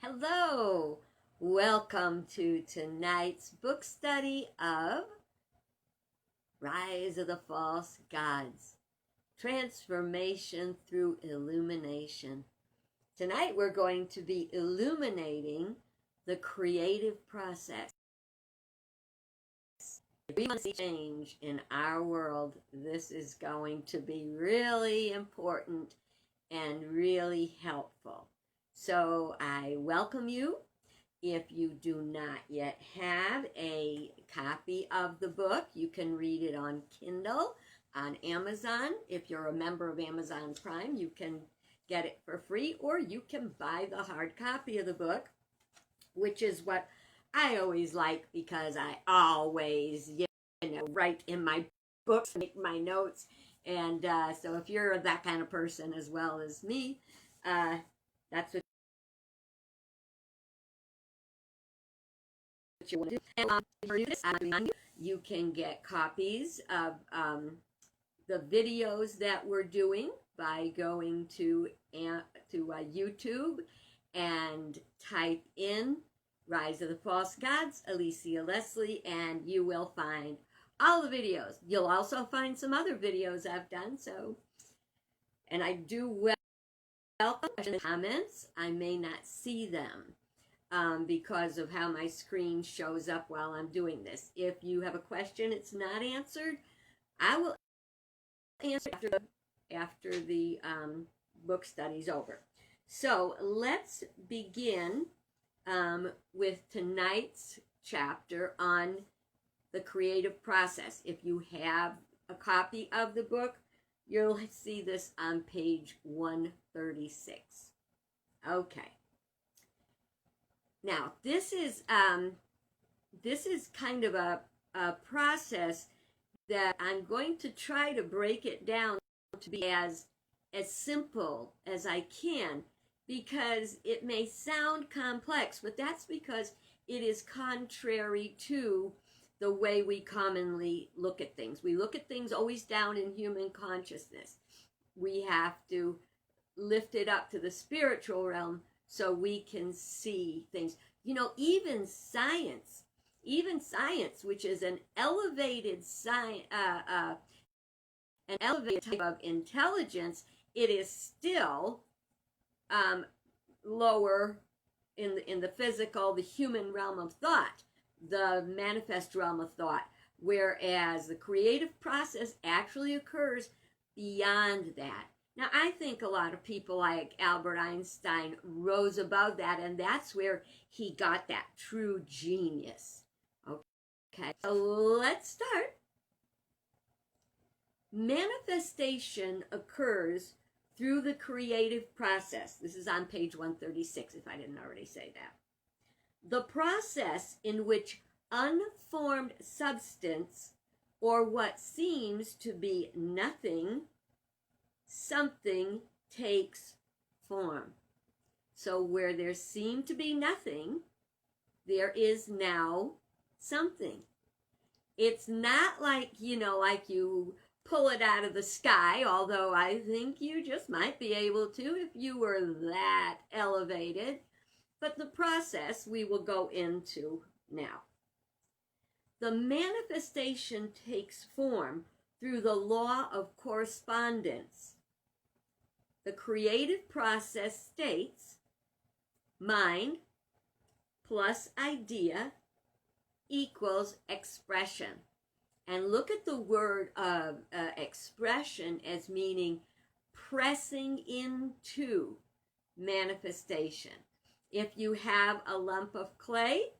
Hello! Welcome to tonight's book study of Rise of the False Gods, Transformation through Illumination. Tonight we're going to be illuminating the creative process. If we want to see change in our world, this is going to be really important and really helpful. So I welcome you. If you do not yet have a copy of the book, you can read it on Kindle, on Amazon. If you're a member of Amazon Prime, you can get it for free, or you can buy the hard copy of the book, which is what I always like because I always, write in my books, make my notes. And so if you're that kind of person as well as me, that's what you want to do. And for this, you can get copies of the videos that we're doing by going to YouTube and type in Rise of the False Gods, Alicia Leslie, and you will find all the videos. You'll also find some other videos I've done. And I do welcome comments. I may not see them because of how my screen shows up while I'm doing this. If you have a question it's not answered, I will answer after the book study's over. So let's begin with tonight's chapter on the creative process. If you have a copy of the book, you'll see this on page 136. Okay. Now, this is kind of a process that I'm going to try to break it down to be as simple as I can, because it may sound complex, but that's because it is contrary to the way we commonly look at things. We look at things always down in human consciousness. We have to lift it up to the spiritual realm so we can see things. Even science, which is an elevated type of intelligence, it is still lower in the physical, the human realm of thought, the manifest realm of thought, whereas the creative process actually occurs beyond that. Now, I think a lot of people like Albert Einstein rose above that, and that's where he got that true genius. Okay, so let's start. Manifestation occurs through the creative process. This is on page 136, if I didn't already say that. The process in which unformed substance, or what seems to be nothing, something takes form. So where there seemed to be nothing, there is now something. It's not like, like you pull it out of the sky, although I think you just might be able to if you were that elevated. But the process we will go into now. The manifestation takes form through the law of correspondence. The creative process states mind plus idea equals expression. And look at the word of expression as meaning pressing into manifestation. If you have a lump of clay,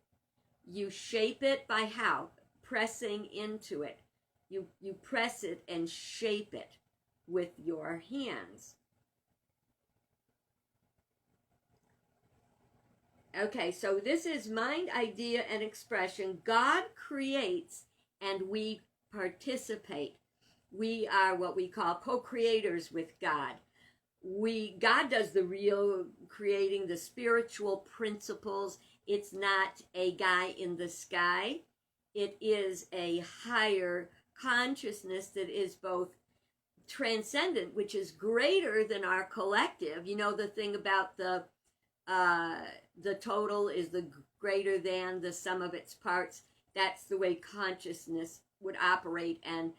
you shape it by how? Pressing into it. You press it and shape it with your hands. Okay, so this is mind, idea, and expression. God creates and we participate. We are what we call co-creators with God. God does the real creating, the spiritual principles. It's not a guy in the sky. It is a higher consciousness that is both transcendent, which is greater than our collective. The thing about the the total is the greater than the sum of its parts. That's the way consciousness would operate, and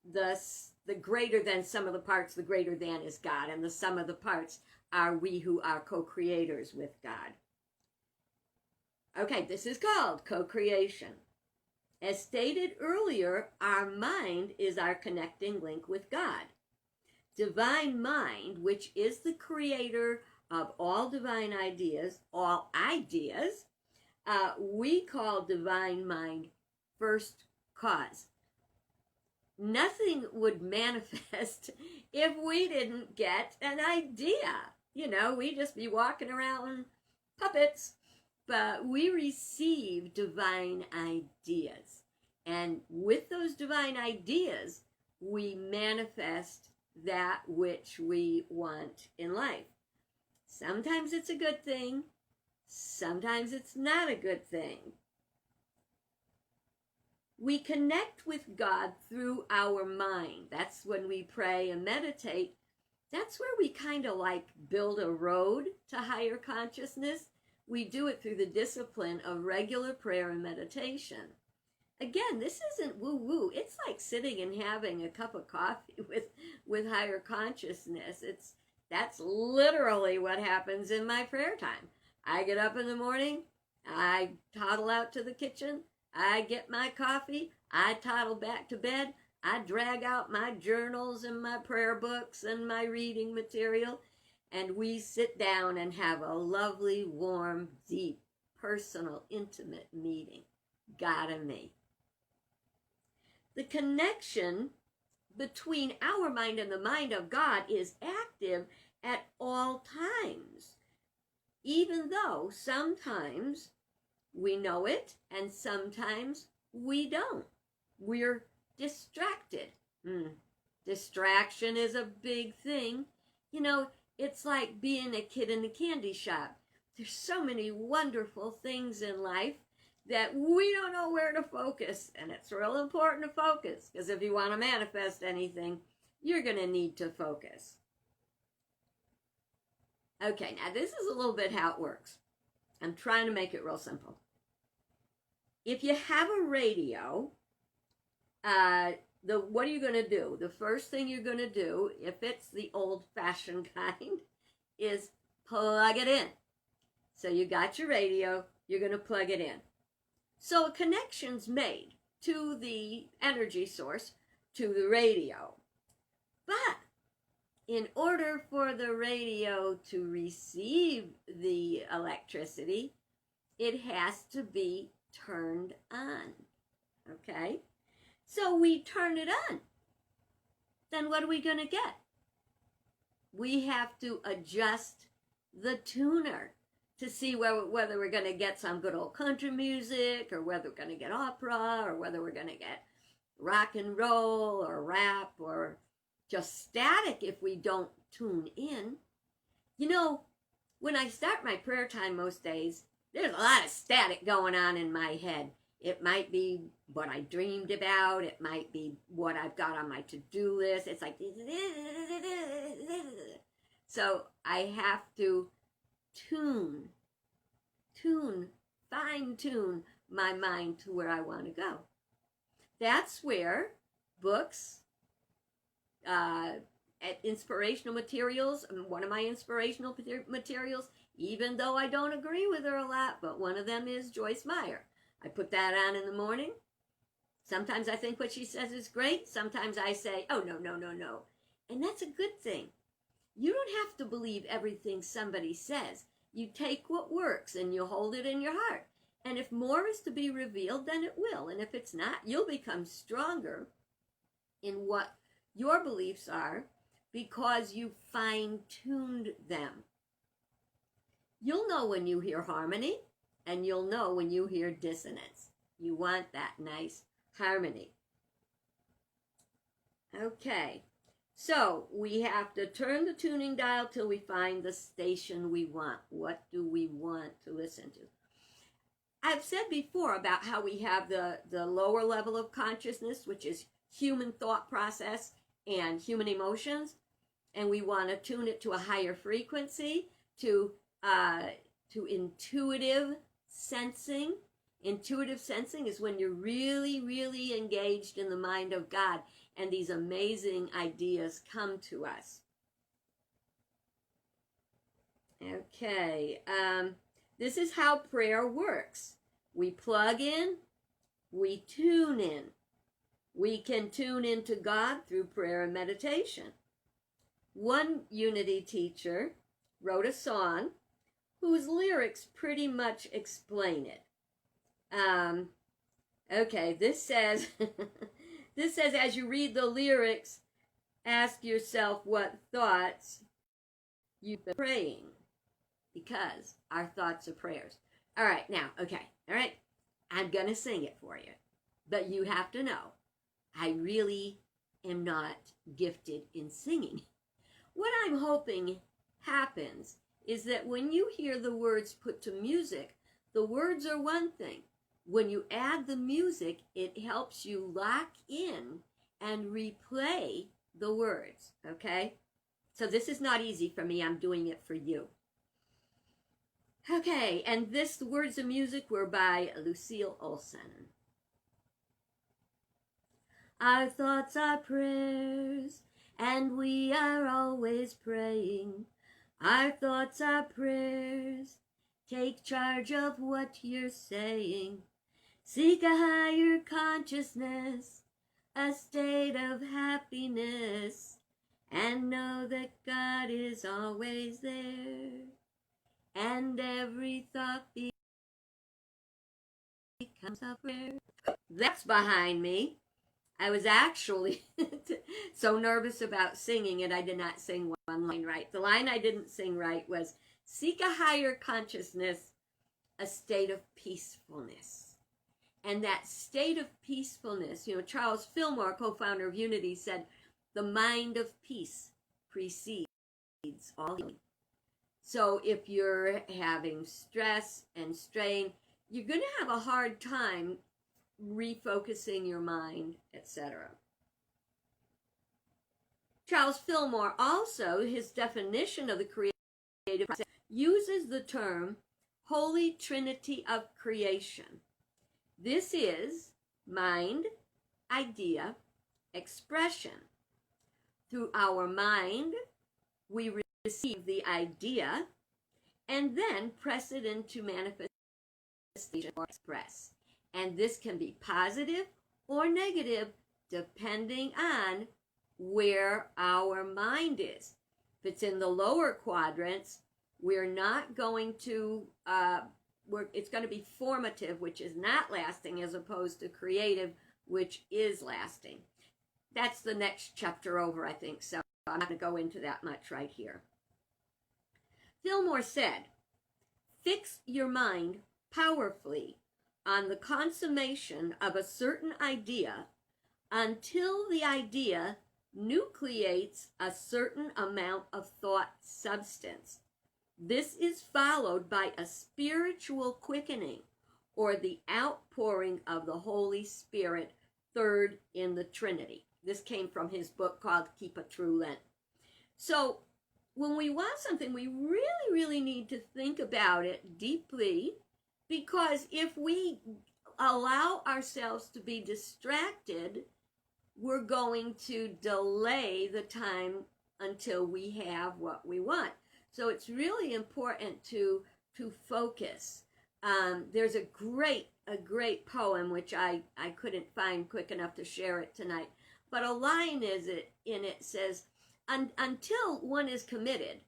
thus the greater than sum of the parts, the greater than is God, and the sum of the parts are we who are co-creators with God. Okay, this is called co-creation. As stated earlier, our mind is our connecting link with God. Divine mind, which is the creator of all divine ideas, we call divine mind first cause. Nothing would manifest if we didn't get an idea. You know, we'd just be walking around puppets. But we receive divine ideas. And with those divine ideas, we manifest that which we want in life. Sometimes it's a good thing. Sometimes it's not a good thing. We connect with God through our mind. That's when we pray and meditate. That's where we kind of like build a road to higher consciousness. We do it through the discipline of regular prayer and meditation. Again, this isn't woo-woo. It's like sitting and having a cup of coffee with higher consciousness. That's literally what happens in my prayer time. I get up in the morning, I toddle out to the kitchen, I get my coffee, I toddle back to bed, I drag out my journals and my prayer books and my reading material, and we sit down and have a lovely, warm, deep, personal, intimate meeting. God and me. The connection between our mind and the mind of God is active at all times, even though sometimes we know it and sometimes we don't. We're distracted. Distraction is a big thing. You know, it's like being a kid in a candy shop. There's so many wonderful things in life that we don't know where to focus. And it's real important to focus, because if you want to manifest anything, you're going to need to focus. Okay, now this is a little bit how it works. I'm trying to make it real simple. If you have a radio, what are you going to do? The first thing you're going to do, if it's the old-fashioned kind, is plug it in. So you got your radio, you're going to plug it in. So a connection's made to the energy source, to the radio. But in order for the radio to receive the electricity, it has to be turned on. Okay? So we turn it on. Then what are we going to get? We have to adjust the tuner to see whether we're going to get some good old country music, or whether we're going to get opera, or whether we're going to get rock and roll or rap, or just static if we don't tune in. You know, when I start my prayer time most days, there's a lot of static going on in my head. It might be what I dreamed about. It might be what I've got on my to-do list. It's like, so I have to fine-tune my mind to where I want to go. That's where books, inspirational materials, one of my inspirational materials, even though I don't agree with her a lot, but one of them is Joyce Meyer. I put that on in the morning. Sometimes I think what she says is great. Sometimes I say, oh, no. And that's a good thing. You don't have to believe everything somebody says. You take what works and you hold it in your heart. And if more is to be revealed, then it will. And if it's not, you'll become stronger in what your beliefs are because you fine-tuned them. You'll know when you hear harmony, and you'll know when you hear dissonance. You want that nice harmony. Okay. So we have to turn the tuning dial till we find the station we want. What do we want to listen to? I've said before about how we have the lower level of consciousness, which is human thought process and human emotions, and we want to tune it to a higher frequency to to intuitive sensing. Intuitive sensing is when you're really, really engaged in the mind of God and these amazing ideas come to us. Okay, this is how prayer works. We plug in, we tune in. We can tune into God through prayer and meditation. One Unity teacher wrote a song whose lyrics pretty much explain it. Okay, this says, as you read the lyrics, ask yourself what thoughts you've been praying, because our thoughts are prayers. All right, now, okay, all right, I'm going to sing it for you, but you have to know, I really am not gifted in singing. What I'm hoping happens is that when you hear the words put to music, the words are one thing. When you add the music, it helps you lock in and replay the words, okay? So this is not easy for me. I'm doing it for you. Okay, and the words of music were by Lucille Olson. Our thoughts are prayers, and we are always praying. Our thoughts are prayers. Take charge of what you're saying. Seek a higher consciousness, a state of happiness, and know that God is always there, and every thought becomes a prayer. That's behind me. I was actually so nervous about singing it, I did not sing one line right. The line I didn't sing right was, seek a higher consciousness, a state of peacefulness. And that state of peacefulness, Charles Fillmore, co-founder of Unity, said, the mind of peace precedes all healing. So if you're having stress and strain, you're going to have a hard time refocusing your mind, etc. Charles Fillmore also, his definition of the creative process, uses the term Holy Trinity of Creation. This is mind, idea, expression. Through our mind, we receive the idea and then press it into manifestation or express. And this can be positive or negative depending on where our mind is. If it's in the lower quadrants, we're not going to, it's going to be formative, which is not lasting, as opposed to creative, which is lasting. That's the next chapter over, I think, so I'm not going to go into that much right here. Fillmore said, fix your mind powerfully on the consummation of a certain idea until the idea nucleates a certain amount of thought substance. This is followed by a spiritual quickening, or the outpouring of the Holy Spirit, third in the Trinity. This came from his book called Keep a True Lent. So when we want something, we really, really need to think about it deeply, because if we allow ourselves to be distracted, we're going to delay the time until we have what we want. So it's really important to focus. There's a great poem, which I couldn't find quick enough to share it tonight, but a line in it says, until one is committed,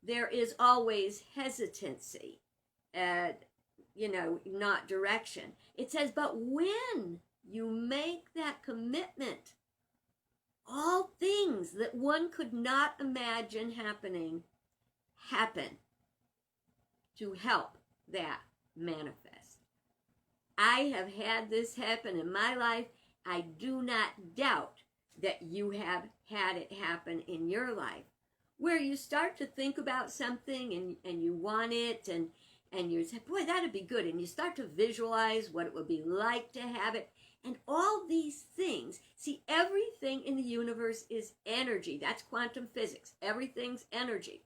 there is always hesitancy, not direction. It says, but when you make that commitment, all things that one could not imagine happening happen to help that manifest. I have had this happen in my life. I do not doubt that you have had it happen in your life, where you start to think about something and you want it, and you say, boy, that'd be good, and you start to visualize what it would be like to have it. And all these things, see, everything in the universe is energy. That's quantum physics. Everything's energy.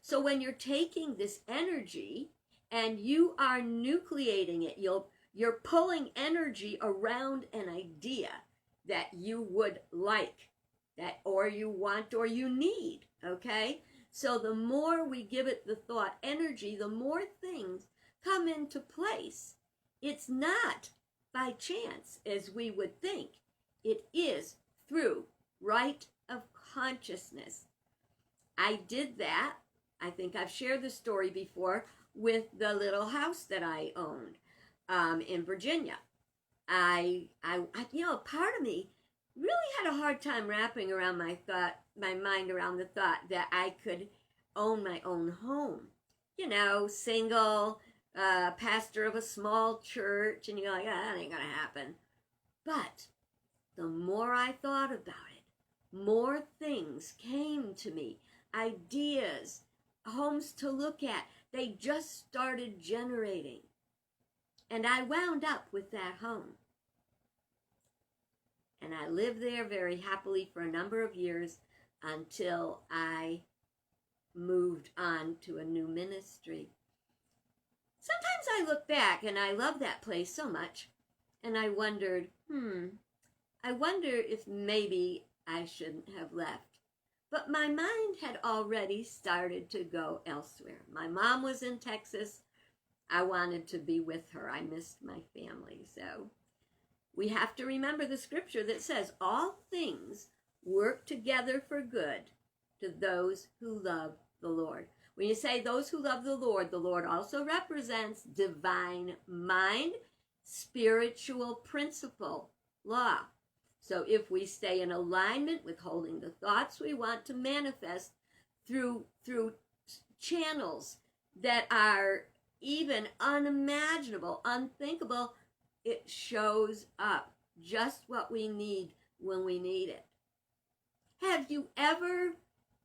So when you're taking this energy and you are nucleating it. You're pulling energy around an idea that you would like, that or you want or you need, okay? So the more we give it the thought energy, the more things come into place. It's not by chance as we would think. It is through right of consciousness. I did that. I think I've shared the story before with the little house that I owned in Virginia. I part of me really had a hard time wrapping around my mind around the thought that I could own my own home. You know, single, pastor of a small church, and you're like, that ain't gonna happen. But the more I thought about it, more things came to me, ideas, homes to look at. They just started generating. And I wound up with that home. And I lived there very happily for a number of years until I moved on to a new ministry. Sometimes I look back and I love that place so much, and I wondered, I wonder if maybe I shouldn't have left. But my mind had already started to go elsewhere. My mom was in Texas. I wanted to be with her. I missed my family. So we have to remember the scripture that says, all things work together for good to those who love the Lord. When you say those who love the Lord also represents divine mind, spiritual principle, law. So if we stay in alignment with holding the thoughts we want to manifest through channels that are even unimaginable, unthinkable, it shows up just what we need when we need it. Have you ever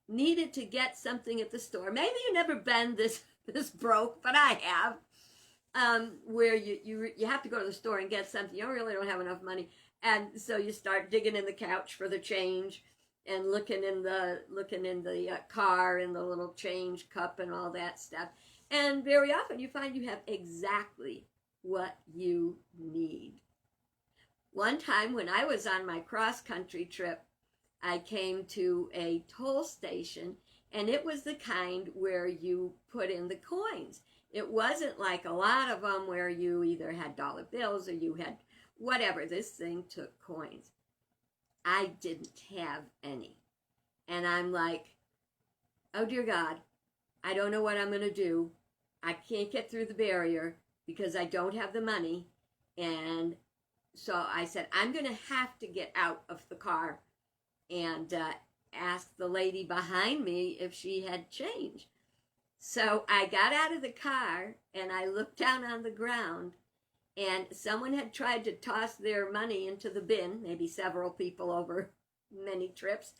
needed to get something at the store? Maybe you've never been this broke, but I have. Where you have to go to the store and get something. You really don't have enough money. And so you start digging in the couch for the change and looking in the car in the little change cup and all that stuff. And very often you find you have exactly what you need. One time when I was on my cross-country trip, I came to a toll station, and it was the kind where you put in the coins. It wasn't like a lot of them where you either had dollar bills or you had whatever. This thing took coins. I didn't have any. And I'm like, oh dear God, I don't know what I'm going to do. I can't get through the barrier because I don't have the money. And so I said, I'm going to have to get out of the car and ask the lady behind me if she had change. So I got out of the car and I looked down on the ground, and someone had tried to toss their money into the bin, maybe several people over many trips,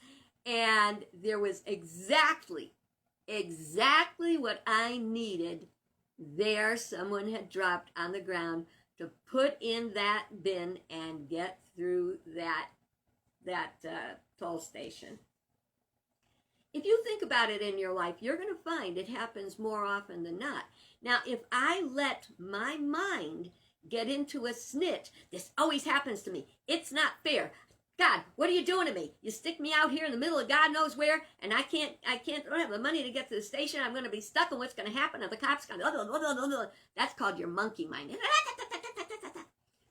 and there was exactly what I needed there. Someone had dropped on the ground to put in that bin and get through that toll station. If you think about it in your life, you're going to find it happens more often than not. Now, if I let my mind get into a snitch, this always happens to me. It's not fair. God, what are you doing to me? You stick me out here in the middle of God knows where, and I don't have the money to get to the station. I'm going to be stuck, and what's going to happen? And the cops going to, that's called your monkey mind.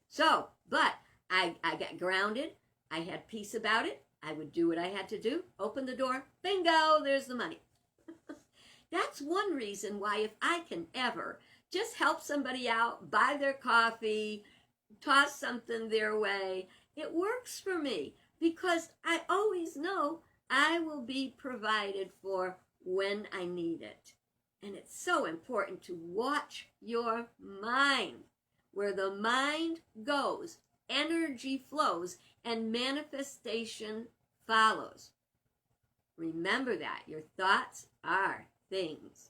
So, but I got grounded. I had peace about it. I would do what I had to do. Open the door. Bingo, there's the money. That's one reason why if I can ever just help somebody out, buy their coffee, toss something their way, it works for me because I always know I will be provided for when I need it. And it's so important to watch your mind. Where the mind goes, energy flows, and manifestation follows. Remember that. Your thoughts are things.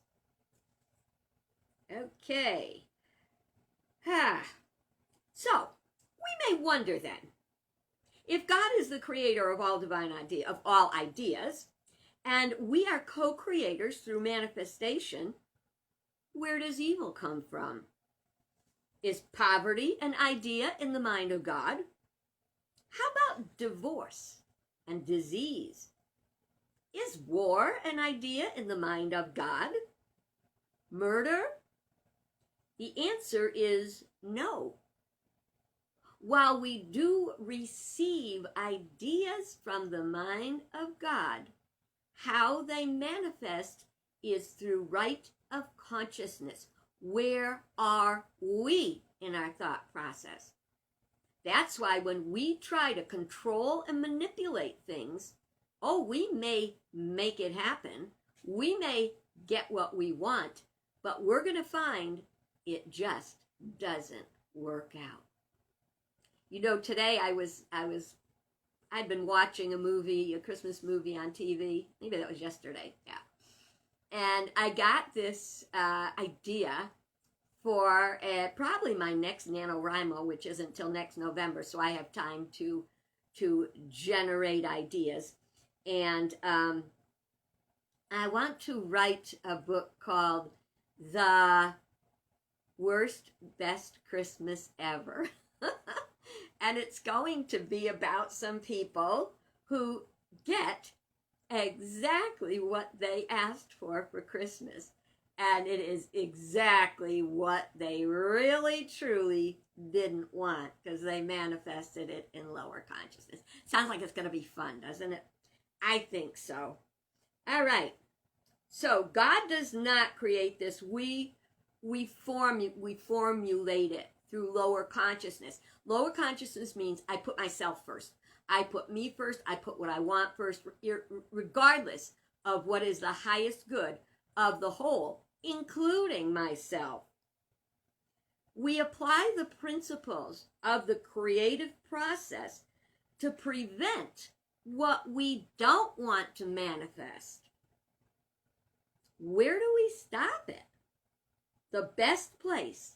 Okay. So, we may wonder then, if God is the creator of all of all ideas, and we are co-creators through manifestation, where does evil come from? Is poverty an idea in the mind of God? How about divorce and disease? Is war an idea in the mind of God? Murder? The answer is no. While we do receive ideas from the mind of God, how they manifest is through right of consciousness. Where are we in our thought process? That's why when we try to control and manipulate things, we may make it happen. We may get what we want, but we're going to find it just doesn't work out. You know, today I'd been watching a Christmas movie on TV. Maybe that was yesterday, yeah. And I got this idea for probably my next NaNoWriMo, which isn't until next November, so I have time to generate ideas. And I want to write a book called The Worst Best Christmas Ever. And it's going to be about some people who get exactly what they asked for Christmas. And it is exactly what they really, truly didn't want, because they manifested it in lower consciousness. Sounds like it's going to be fun, doesn't it? I think so. All right. So God does not create this. We formulate it through lower consciousness. Lower consciousness means I put myself first. I put me first. I put what I want first, regardless of what is the highest good of the whole, including myself. We apply the principles of the creative process to prevent what we don't want to manifest. Where do we stop it? The best place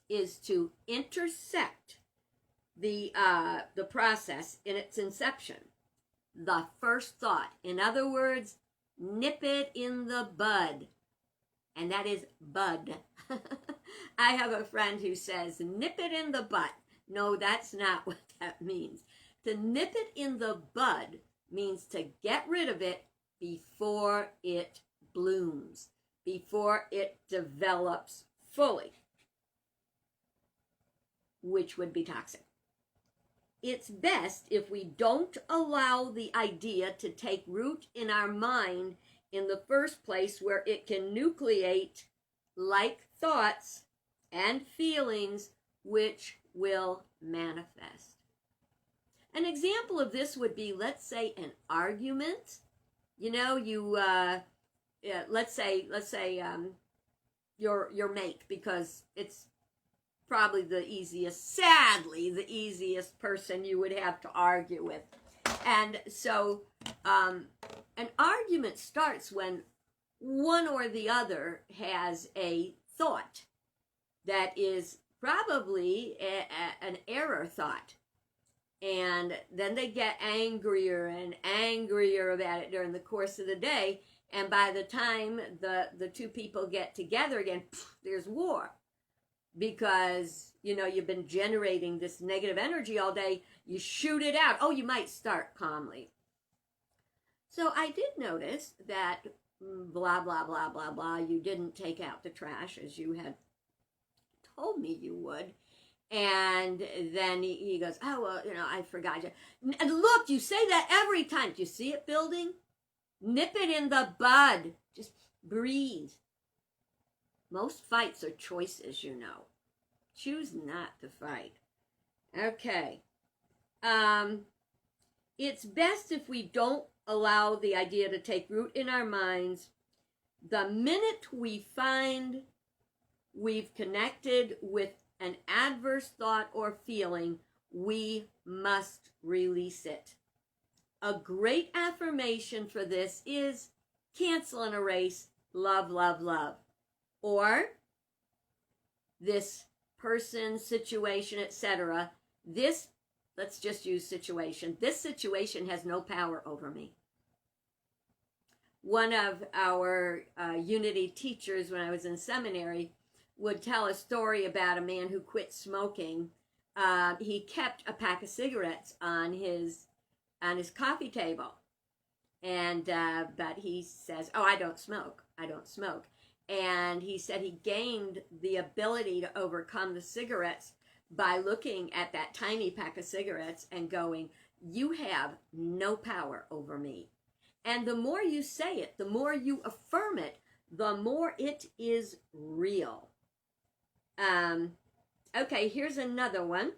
is to intersect the process in its inception. The first thought. In other words, nip it in the bud. And that is bud. I have a friend who says, nip it in the butt. No, that's not what that means. To nip it in the bud means to get rid of it before it blooms, before it develops fully, which would be toxic. It's best if we don't allow the idea to take root in our mind in the first place, where it can nucleate like thoughts and feelings which will manifest. An example of this would be, let's say, an argument. You know, let's say your mate, because it's probably the easiest, sadly, the easiest person you would have to argue with. And so an argument starts when one or the other has a thought that is probably an error thought. And then they get angrier and angrier about it during the course of the day. And by the time the two people get together again, there's war. Because, you know, you've been generating this negative energy all day. You shoot it out. Oh, you might start calmly. So I did notice that blah, blah, blah, blah, blah, you didn't take out the trash as you had told me you would. And then he goes, oh, well, you know, I forgot you. And look, you say that every time. Do you see it building? Nip it in the bud. Just breathe. Most fights are choices, you know. Choose not to fight. Okay. It's best if we don't allow the idea to take root in our minds. The minute we find we've connected with an adverse thought or feeling, we must release it. A great affirmation for this is cancel and erase, love, love, love. Or this person, situation, etc. This, let's just use situation. This situation has no power over me. one of our Unity teachers when I was in seminary would tell a story about a man who quit smoking. He kept a pack of cigarettes on his coffee table, and but he says, "Oh, I don't smoke. I don't smoke." And he said he gained the ability to overcome the cigarettes by looking at that tiny pack of cigarettes and going, "You have no power over me." And the more you say it, the more you affirm it, the more it is real. Okay, here's another one.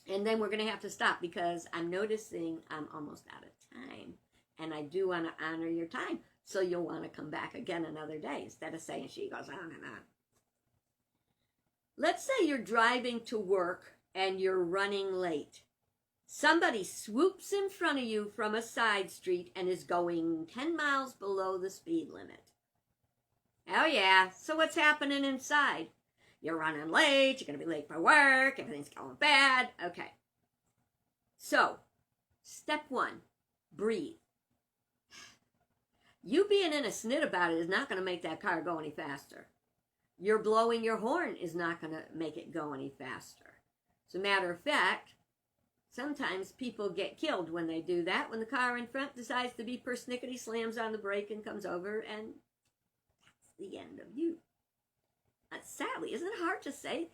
And then we're going to have to stop because I'm noticing I'm almost out of time. And I do want to honor your time. So you'll want to come back again another day instead of saying she goes on and on. Let's say you're driving to work and you're running late. Somebody swoops in front of you from a side street and is going 10 miles below the speed limit. Oh yeah, so what's happening inside? You're running late, you're going to be late for work, everything's going bad. Okay. So, step 1, breathe. You being in a snit about it is not going to make that car go any faster. Your blowing your horn is not going to make it go any faster. As a matter of fact, sometimes people get killed when they do that, when the car in front decides to be persnickety, slams on the brake and comes over, and that's the end of you. Sadly, isn't it hard to say?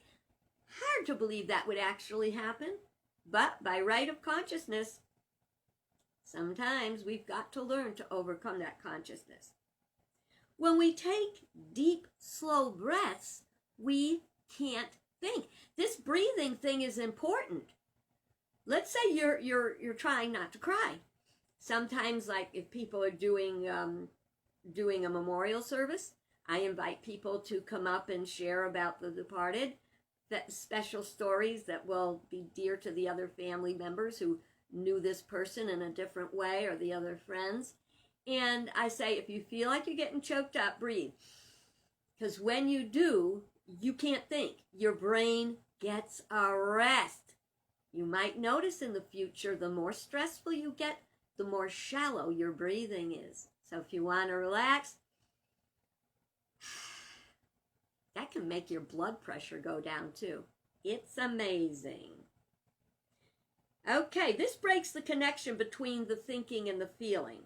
Hard to believe that would actually happen. But by right of consciousness, sometimes we've got to learn to overcome that consciousness. When we take deep, slow breaths, we can't think. This breathing thing is important. Let's say you're trying not to cry. Sometimes, like if people are doing a memorial service, I invite people to come up and share about the departed, that special stories that will be dear to the other family members who knew this person in a different way, or the other friends. And I say, if you feel like you're getting choked up, breathe. Because when you do, you can't think. Your brain gets a rest. You might notice in the future, the more stressful you get, the more shallow your breathing is. So if you want to relax, that can make your blood pressure go down too. It's amazing. Okay, this breaks the connection between the thinking and the feeling.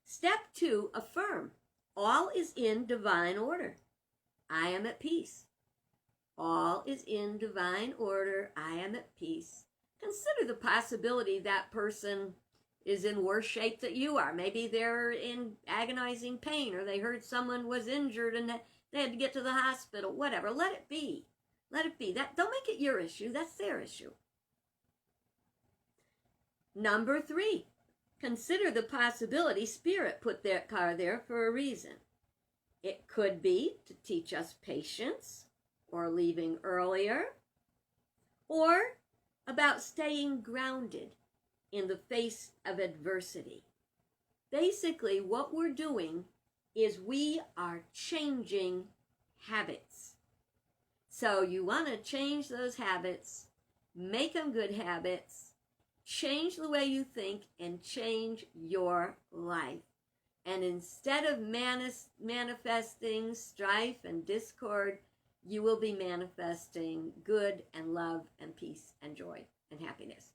Step 2, affirm. All is in divine order. I am at peace. All is in divine order. I am at peace. Consider the possibility that person is in worse shape than you are. Maybe they're in agonizing pain, or they heard someone was injured and they had to get to the hospital. Whatever. Let it be. Let it be. Don't make it your issue. That's their issue. Number 3, consider the possibility Spirit put that car there for a reason. It could be to teach us patience, or leaving earlier, or about staying grounded in the face of adversity. Basically, what we're doing is we are changing habits. So you want to change those habits, make them good habits, change the way you think, and change your life. And instead of manifesting strife and discord, you will be manifesting good and love and peace and joy and happiness.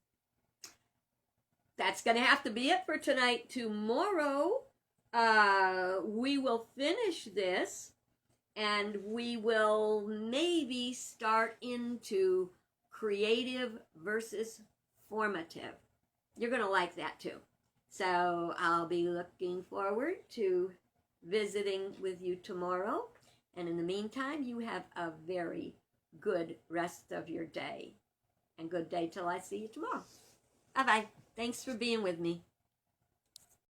That's going to have to be it for tonight. Tomorrow, we will finish this, and we will maybe start into creative versus formative. You're going to like that too. So I'll be looking forward to visiting with you tomorrow. And in the meantime, you have a very good rest of your day. And good day till I see you tomorrow. Bye-bye. Thanks for being with me.